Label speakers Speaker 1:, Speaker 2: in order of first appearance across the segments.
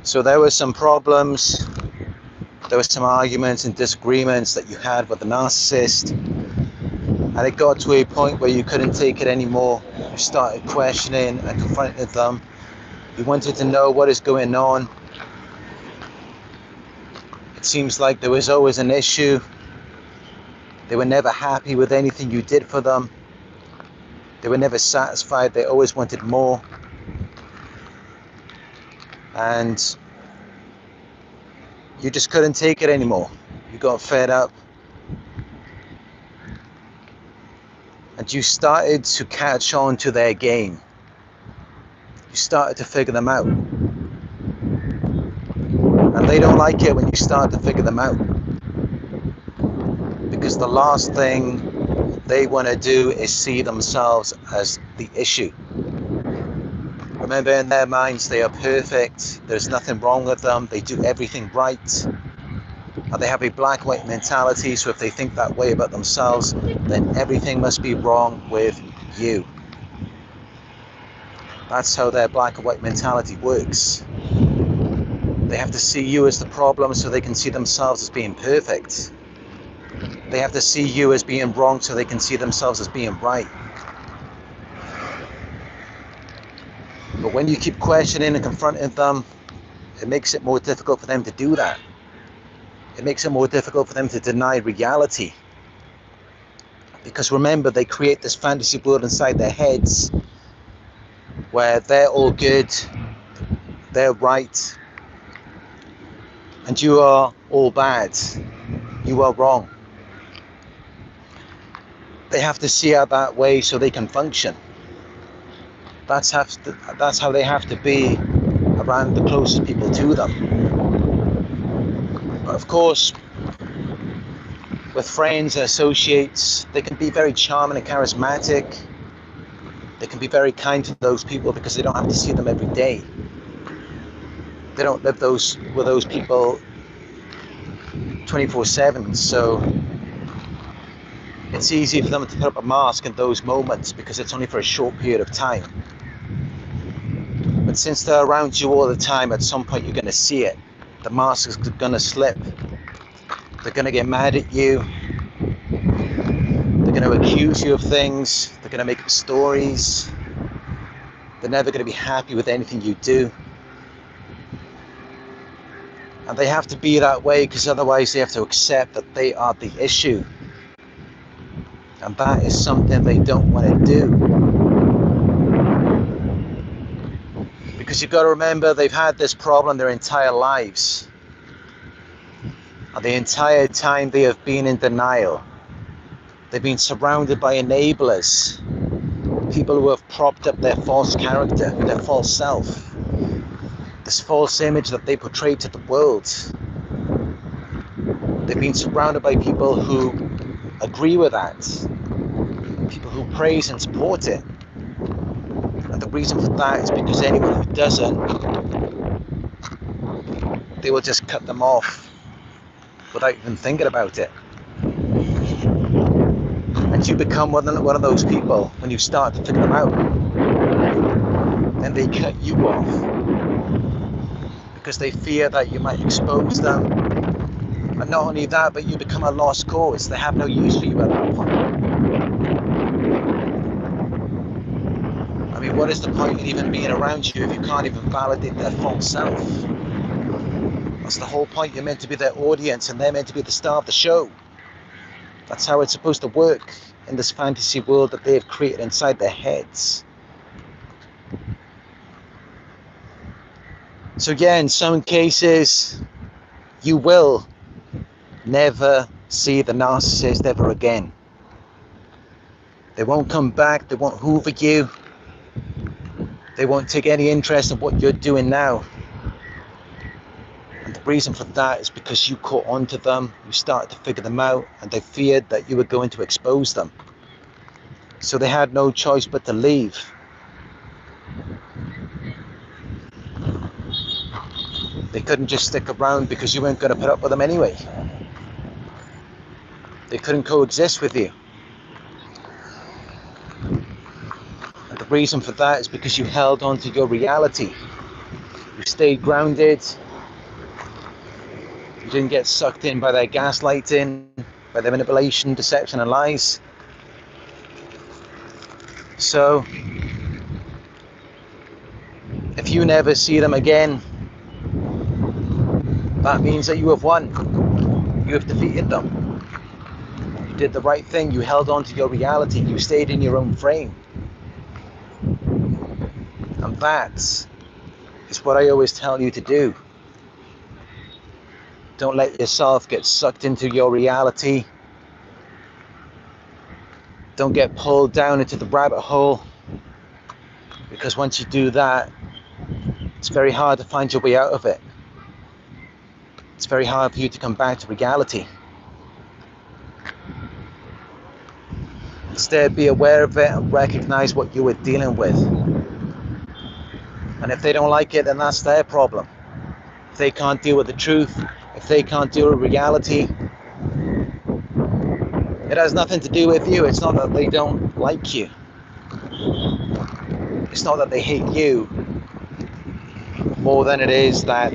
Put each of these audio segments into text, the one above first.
Speaker 1: So there were some problems, there were some arguments and disagreements that you had with the narcissist, and it got to a point where you couldn't take it anymore. You started questioning and confronting them. You wanted to know what is going on. It seems like there was always an issue. They were never happy with anything you did for them. They were never satisfied. They always wanted more. And you just couldn't take it anymore. You got fed up. And you started to catch on to their game. You started to figure them out. And they don't like it when you start to figure them out. Because the last thing they want to do is see themselves as the issue. Remember, in their minds, they are perfect. There's nothing wrong with them. They do everything right. And they have a black-white mentality, so if they think that way about themselves, then everything must be wrong with you. That's how their black and white mentality works. They have to see you as the problem so they can see themselves as being perfect. They have to see you as being wrong so they can see themselves as being right. But when you keep questioning and confronting them, it makes it more difficult for them to do that. It makes it more difficult for them to deny reality. Because remember, they create this fantasy world inside their heads where they're all good, they're right, and you are all bad. You are wrong. They have to see it that way so they can function. That's how they have to be around the closest people to them. But of course, with friends and associates, they can be very charming and charismatic. They can be very kind to those people because they don't have to see them every day. They don't live with those people 24/7, so it's easy for them to put up a mask in those moments because it's only for a short period of time. But since they're around you all the time, at some point you're going to see it. The mask is going to slip. They're going to get mad at you. They're going to accuse you of things. They're going to make up stories. They're never going to be happy with anything you do. And they have to be that way because otherwise they have to accept that they are the issue. And that is something they don't want to do. Because you've got to remember, they've had this problem their entire lives. And the entire time they have been in denial. They've been surrounded by enablers. People who have propped up their false character, their false self. This false image that they portray to the world. They've been surrounded by people who agree with that. People who praise and support it. And the reason for that is because anyone who doesn't, they will just cut them off without even thinking about it. And you become one of those people when you start to figure them out. And they cut you off because they fear that you might expose them. And not only that, but you become a lost cause. They have no use for you at that point. I mean, what is the point in even being around you if you can't even validate their false self? That's the whole point. You're meant to be their audience and they're meant to be the star of the show. That's how it's supposed to work in this fantasy world that they've created inside their heads. So yeah, in some cases, you will never see the narcissist ever again. They won't come back, they won't hoover you. They won't take any interest in what you're doing now. And the reason for that is because you caught on to them, you started to figure them out, and they feared that you were going to expose them. So they had no choice but to leave. They couldn't just stick around because you weren't going to put up with them anyway. They couldn't coexist with you. And the reason for that is because you held on to your reality. You stayed grounded. You didn't get sucked in by their gaslighting, by their manipulation, deception, and lies. So, if you never see them again, that means that you have won. You have defeated them. You did the right thing. You held on to your reality. You stayed in your own frame. And that is what I always tell you to do. Don't let yourself get sucked into your reality. Don't get pulled down into the rabbit hole. Because once you do that, it's very hard to find your way out of it. It's very hard for you to come back to reality. Instead, be aware of it and recognize what you were dealing with. And if they don't like it, then that's their problem. If they can't deal with the truth, if they can't deal with reality, it has nothing to do with you. It's not that they don't like you. It's not that they hate you, more than it is that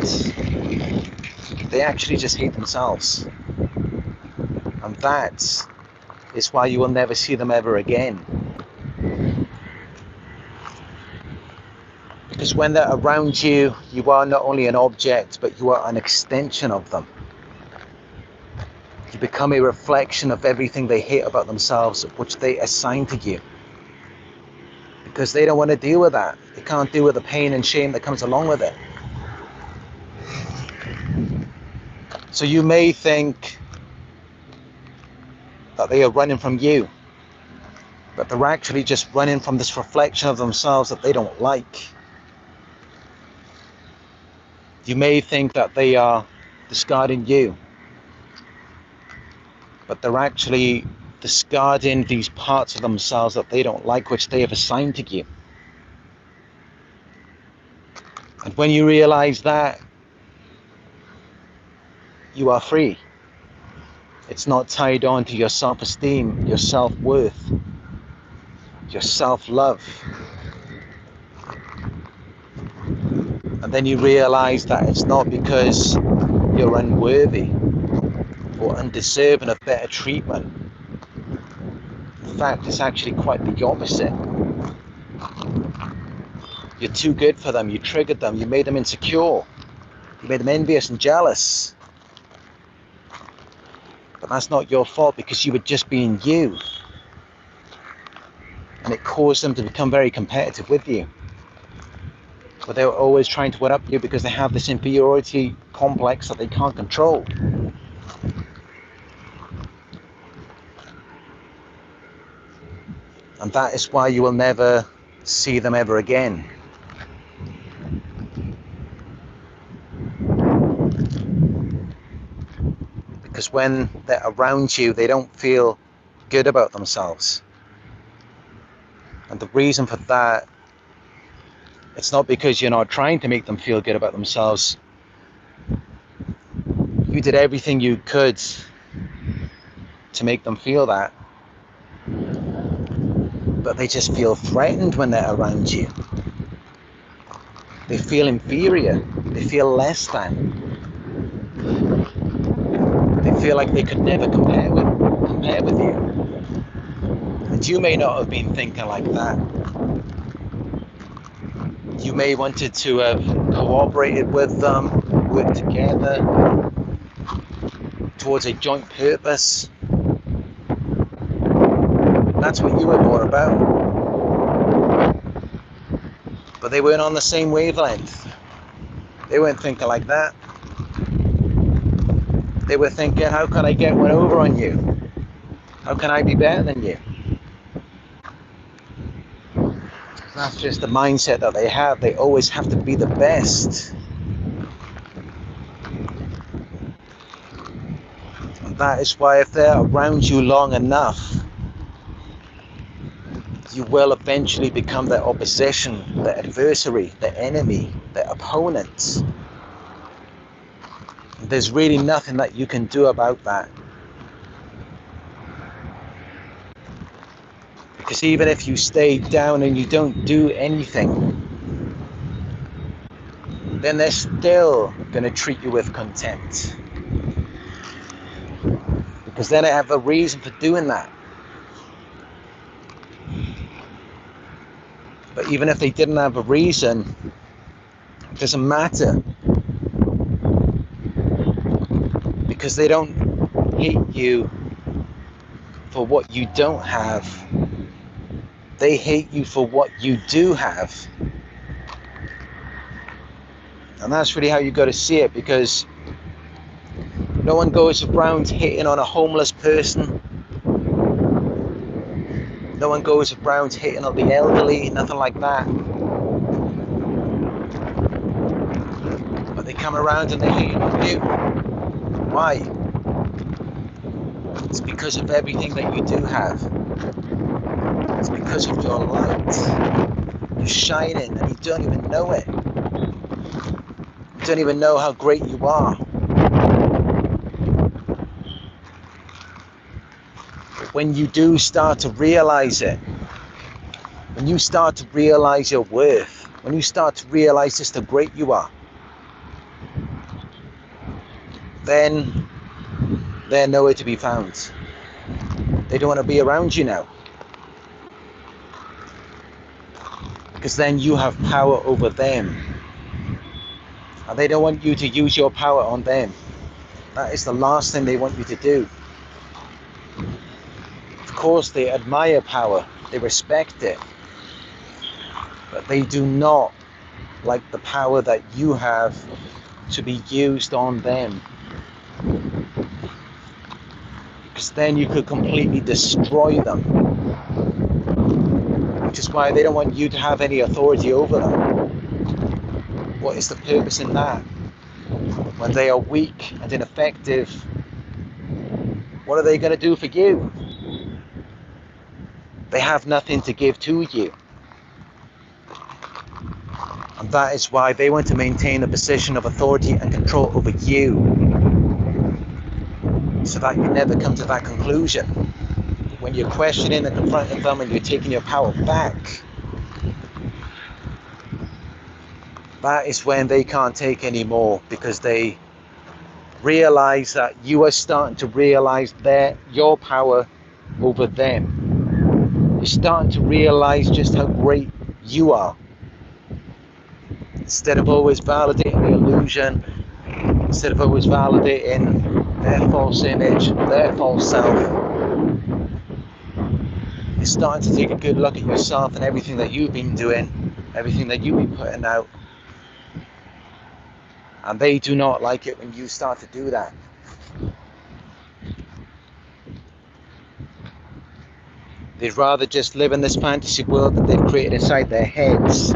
Speaker 1: they actually just hate themselves. And that is why you will never see them ever again. Because when they're around you, you are not only an object, but you are an extension of them. You become a reflection of everything they hate about themselves, which they assign to you. Because they don't want to deal with that. They can't deal with the pain and shame that comes along with it. So you may think that they are running from you, but they're actually just running from this reflection of themselves that they don't like. You may think that they are discarding you, but they're actually discarding these parts of themselves that they don't like, which they have assigned to you. And when you realize that, you are free. It's not tied on to your self-esteem, your self-worth, your self-love. And then you realize that it's not because you're unworthy or undeserving of better treatment. In fact, it's actually quite the opposite. You're too good for them. You triggered them. You made them insecure. You made them envious and jealous. But that's not your fault, because you were just being you. And it caused them to become very competitive with you. But they were always trying to one up you because they have this inferiority complex that they can't control. And that is why you will never see them ever again. Because when they're around you, they don't feel good about themselves. And the reason for that, it's not because you're not trying to make them feel good about themselves. You did everything you could to make them feel that. But they just feel threatened when they're around you. They feel inferior. They feel less than. They feel like they could never compare with you. And you may not have been thinking like that. You may wanted to have cooperated with them, worked together towards a joint purpose. That's what you were more about. But they weren't on the same wavelength. They weren't thinking like that. They were thinking, how can I get one over on you? How can I be better than you? That's just the mindset that they have. They always have to be the best. And that is why if they're around you long enough, you will eventually become their opposition, their adversary, their enemy, their opponent. There's really nothing that you can do about that. Because even if you stay down and you don't do anything, then they're still going to treat you with contempt. Because then they have a reason for doing that. But even if they didn't have a reason, it doesn't matter. Because they don't hate you for what you don't have. They hate you for what you do have. And that's really how you got to see it, because no one goes around hitting on a homeless person. No one goes around hitting on the elderly, nothing like that. But they come around and they hate on you. Why? It's because of everything that you do have. It's because of your light. You're shining and you don't even know it. You don't even know how great you are. When you do start to realize it, when you start to realize your worth, when you start to realize just how great you are, then they're nowhere to be found. They don't want to be around you now. Because then you have power over them. And they don't want you to use your power on them. That is the last thing they want you to do. Of course, they admire power, they respect it, but they do not like the power that you have to be used on them. Because then you could completely destroy them. Which is why they don't want you to have any authority over them. What is the purpose in that? When they are weak and ineffective, what are they going to do for you? They have nothing to give to you. And that is why they want to maintain a position of authority and control over you, so that you never come to that conclusion. When you're questioning and confronting them and you're taking your power back, that is when they can't take any more, because they realize that you are starting to realize your power over them. You're starting to realize just how great you are. Instead of always validating the illusion, instead of always validating their false image, their false self, you're starting to take a good look at yourself and everything that you've been doing, everything that you've been putting out. And they do not like it when you start to do that. They'd rather just live in this fantasy world that they've created inside their heads,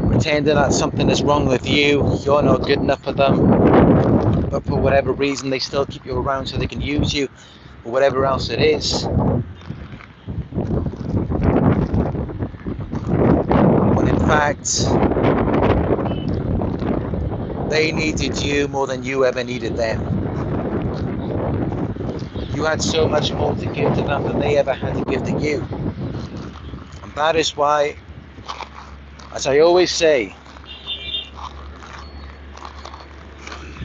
Speaker 1: pretending that something is wrong with you, you're not good enough for them, but for whatever reason they still keep you around so they can use you, or whatever else it is. When in fact, they needed you more than you ever needed them. You had so much more to give to them than they ever had to give to you. And that is why, as I always say,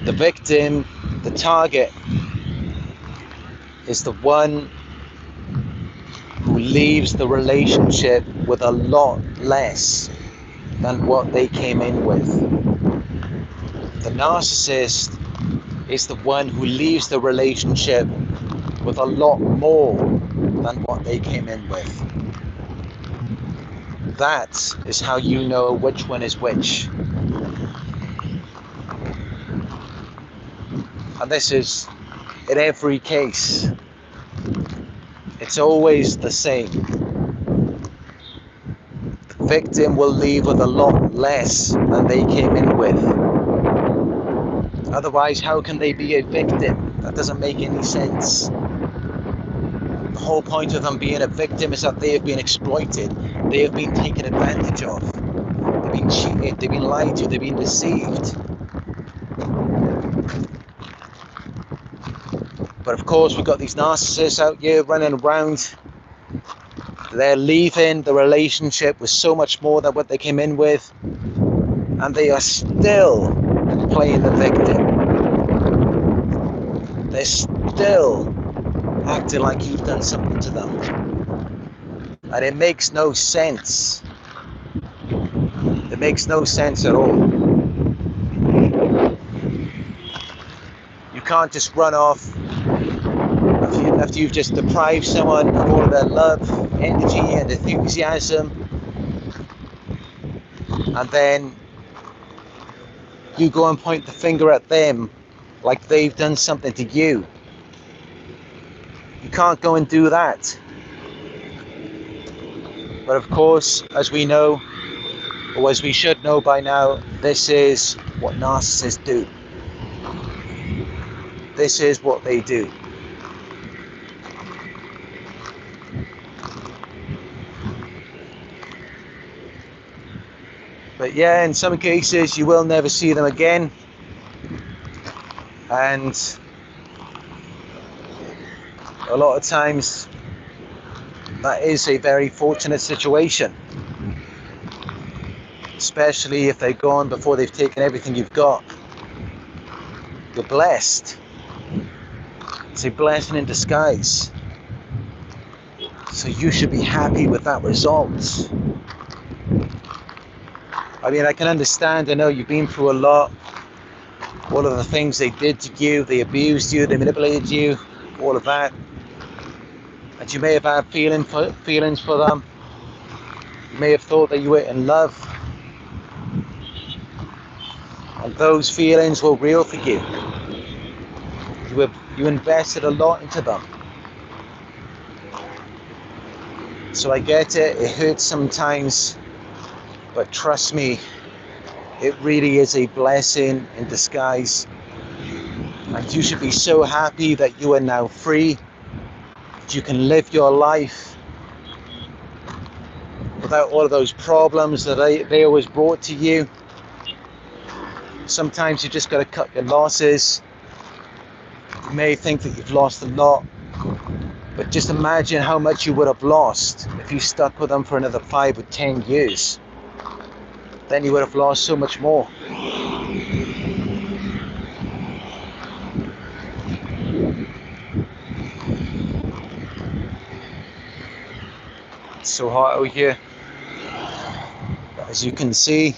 Speaker 1: the victim, the target, is the one who leaves the relationship with a lot less than what they came in with. The narcissist is the one who leaves the relationship with a lot more than what they came in with. That is how you know which one is which. And this is in every case. It's always the same. The victim will leave with a lot less than they came in with. Otherwise, how can they be a victim? That doesn't make any sense. The whole point of them being a victim is that they have been exploited. They have been taken advantage of. They've been cheated, they've been lied to, they've been deceived. But of course, we've got these narcissists out here running around. They're leaving the relationship with so much more than what they came in with. and they are still playing the victim. They're still acting like you've done something to them. And it makes no sense. It makes no sense at all. You can't just run off after you've just deprived someone of all of their love, energy and enthusiasm, and then you go and point the finger at them like they've done something to you. You can't go and do that. But of course, as we know, or as we should know by now, this is what narcissists do. This is what they do. But yeah, in some cases you will never see them again. And a lot of times that is a very fortunate situation. Especially if they're gone before they've taken everything you've got. You're blessed. It's a blessing in disguise. So you should be happy with that result. I mean, I can understand, I know you've been through a lot. All of the things they did to you, they abused you, they manipulated you, all of that. And you may have had feelings for them. You may have thought that you were in love. And those feelings were real for you. You invested a lot into them. So I get it, it hurts sometimes, but trust me, it really is a blessing in disguise. And you should be so happy that you are now free, that you can live your life without all of those problems that they always brought to you. Sometimes you just got to cut your losses. You may think that you've lost a lot, but just imagine how much you would have lost if you stuck with them for another 5 or 10 years. Then you would have lost so much more. It's so hot out here. As you can see,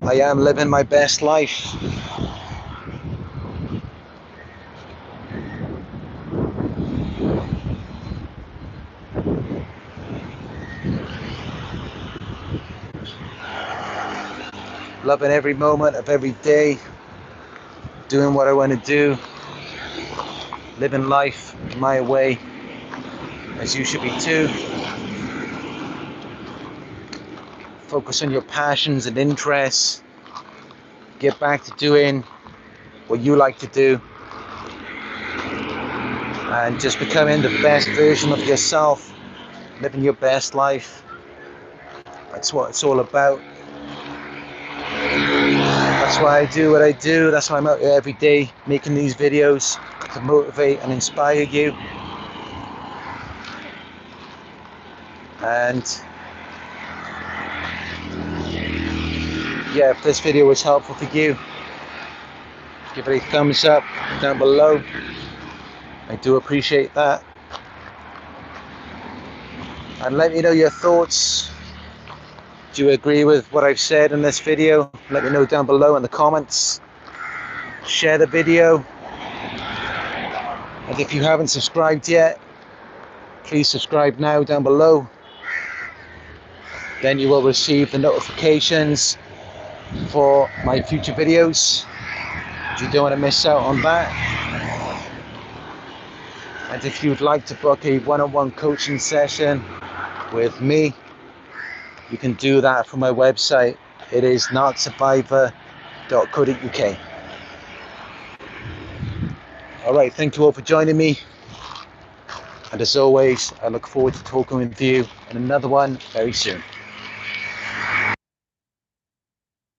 Speaker 1: I am living my best life. Loving every moment of every day, doing what I want to do, living life my way, as you should be too. Focus on your passions and interests. Get back to doing what you like to do, and just becoming the best version of yourself, living your best life. That's what it's all about. That's why I do what I do. That's why I'm out here every day making these videos to motivate and inspire you. And yeah, if this video was helpful for you, give it a thumbs up down below. I do appreciate that. And let me know your thoughts. Do you agree with what I've said in this video? Let me know down below in the comments. Share the video. And if you haven't subscribed yet, please subscribe now down below. Then you will receive the notifications for my future videos. You don't want to miss out on that. And if you'd like to book a one-on-one coaching session with me, you can do that from my website. It is narcsurvivor.co.uk. Alright, thank you all for joining me. And as always, I look forward to talking with you in another one very soon.